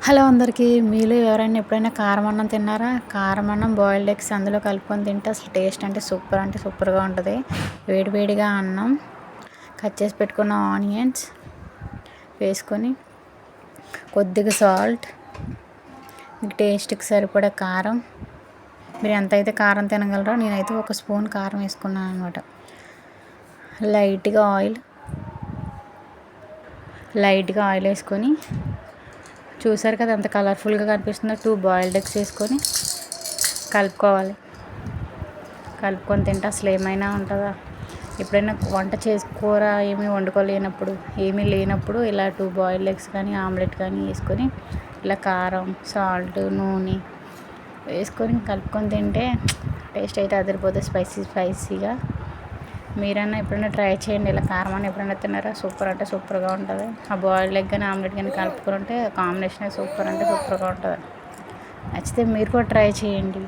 Hello అందరికీ. మీలో ఎవరైనా ఎప్పుడైనా కారం అన్నం తిన్నారా? కారం అన్నం బాయిల్డ్ ఎగ్స్ అందులో కలుపుకొని తింటే అసలు టేస్ట్ అంటే సూపర్గా ఉంటుంది. వేడివేడిగా అన్నం, కట్ చేసి పెట్టుకున్న ఆనియన్స్ వేసుకొని, కొద్దిగా సాల్ట్, మీకు టేస్ట్కి సరిపడా కారం, మీరు ఎంత అయితే కారం తినగలరో నేనైతే 1 స్పూన్ కారం వేసుకున్నాను అనమాట. లైట్గా ఆయిల్ వేసుకొని, చూసారు కదా ఎంత కలర్ఫుల్గా కనిపిస్తుందో. 2 బాయిల్డ్ ఎగ్స్ వేసుకొని కలుపుకోవాలి. కలుపుకొని తింటే అసలు ఏమైనా ఉంటుందా? ఎప్పుడైనా కూర ఏమీ వండుకోలేనప్పుడు, ఏమీ లేనప్పుడు ఇలా 2 బాయిల్డ్ ఎగ్స్ కానీ ఆమ్లెట్ కానీ వేసుకొని ఇలా కారం, సాల్ట్, నూనె వేసుకొని కలుపుకొని తింటే టేస్ట్ అయితే అదిరిపోతుంది. స్పైసీగా. మీరన్నా ఎప్పుడైనా ట్రై చేయండి. ఇలా కారం అని ఎప్పుడైనా తిన్నారా? సూపర్గా ఉంటుంది. ఆ బాయిల్డ్ ఎగ్ కానీ ఆమ్లెట్ కానీ కలుపుకొని ఉంటే కాంబినేషన్ సూపర్గా ఉంటుంది. నచ్చితే మీరు కూడా ట్రై చేయండి.